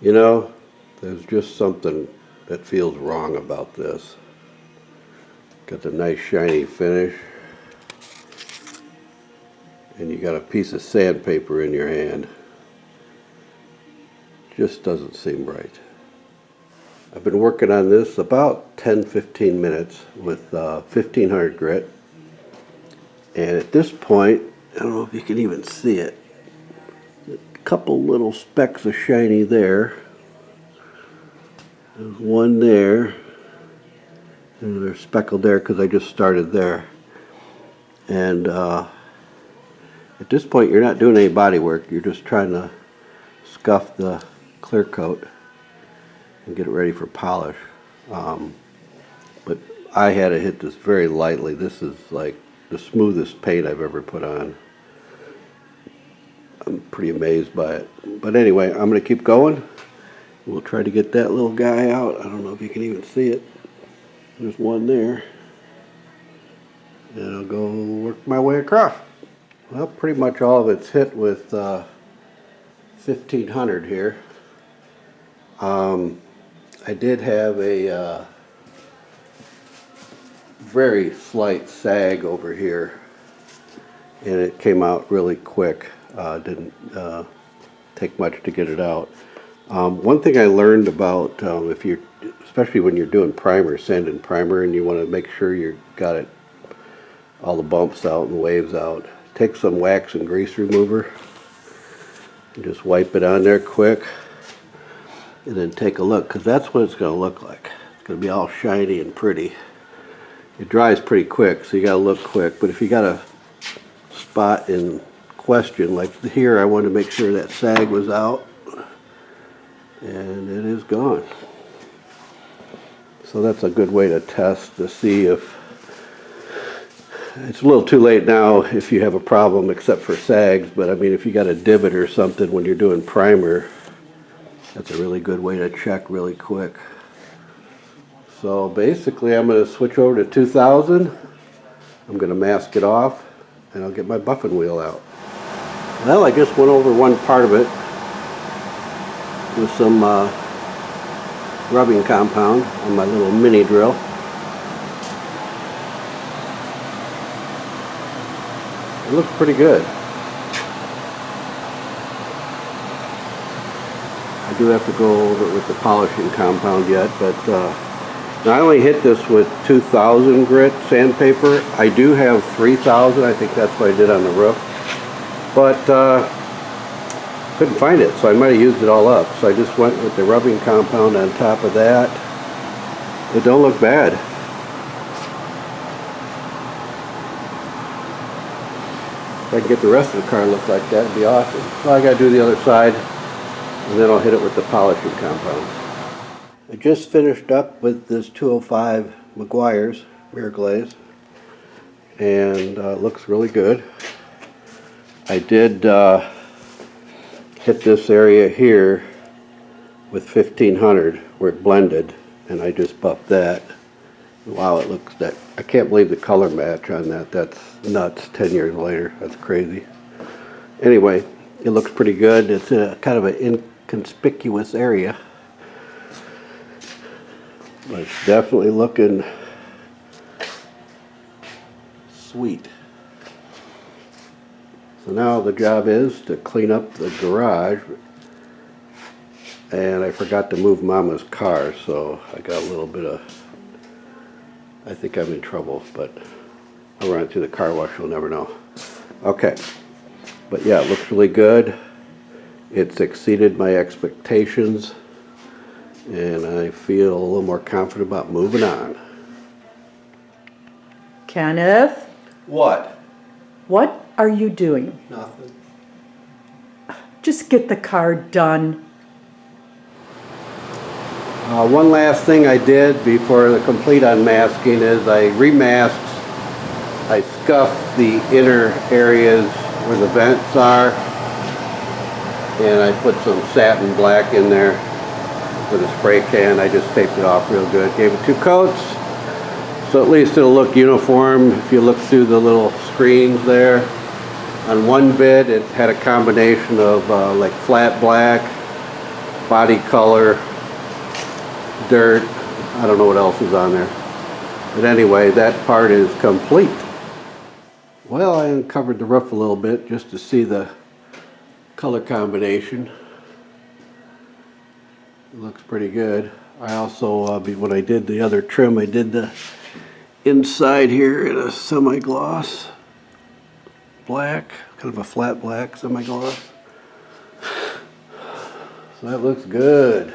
You know, there's just something that feels wrong about this. Got the nice shiny finish, and you got a piece of sandpaper in your hand. Just doesn't seem right. I've been working on this about 10-15 minutes with 1500 grit, and at this point, I don't know if you can even see it, a couple little specks of shiny there. There's one there, and they're speckled there because I just started there. And at this point, you're not doing any body work. You're just trying to scuff the clear coat and get it ready for polish. But I had to hit this very lightly. This is like the smoothest paint I've ever put on. I'm pretty amazed by it. But anyway, I'm going to keep going. We'll try to get that little guy out. I don't know if you can even see it. There's one there. And I'll go work my way across. Well, pretty much all of it's hit with 1500 here. I did have a very slight sag over here, and it came out really quick. Didn't take much to get it out. One thing I learned about if you, especially when you're doing primer, sand and primer, and you want to make sure you got it, all the bumps out and waves out, take some wax and grease remover and just wipe it on there quick, and then take a look, because that's what it's going to look like. It's going to be all shiny and pretty. It dries pretty quick, so you got to look quick. But if you got a spot in question, like here, I wanted to make sure that sag was out, and it is gone. So that's a good way to test to see if it's a little too late now if you have a problem, except for sags. But I mean, if you got a divot or something when you're doing primer, that's a really good way to check really quick. So basically, I'm going to switch over to 2000. I'm going to mask it off, and I'll get my buffing wheel out. Well, I just went over one part of it with some rubbing compound on my little mini drill. It looks pretty good. I do have to go over it with the polishing compound yet, but I only hit this with 2000 grit sandpaper. I do have 3000. I think that's what I did on the roof, but couldn't find it, so I might have used it all up. So I just went with the rubbing compound on top of that. It don't look bad. If I can get the rest of the car to look like that, it'd be awesome. Well, I gotta do the other side, and then I'll hit it with the polishing compound. I just finished up with this 205 Meguiar's mirror glaze, and it looks really good. I did hit this area here with 1500 where it blended, and I just buffed that. Wow, it looks that, I can't believe the color match on that. That's nuts. 10 years later, that's crazy. Anyway, it looks pretty good. It's a kind of an inconspicuous area, but it's definitely looking sweet. So now the job is to clean up the garage, and I forgot to move Mama's car, so I got a little bit of, I think I'm in trouble, but I'll run it through the car wash, you'll never know. Okay, but yeah, it looks really good. It's exceeded my expectations, and I feel a little more confident about moving on. Kenneth? What? What are you doing? Nothing. Just get the car done. One last thing I did before the complete unmasking is I remasked. I scuffed the inner areas where the vents are, and I put some satin black in there with a spray can. I just taped it off real good. Gave it 2 coats, so at least it'll look uniform. If you look through the little screens there, on one bit it had a combination of like flat black body color, dirt. I don't know what else is on there. But anyway, that part is complete. Well, I uncovered the roof a little bit just to see the color combination. It looks pretty good. I also, when I did the other trim, I did the inside here in a semi-gloss black, kind of a flat black semi-gloss. So that looks good.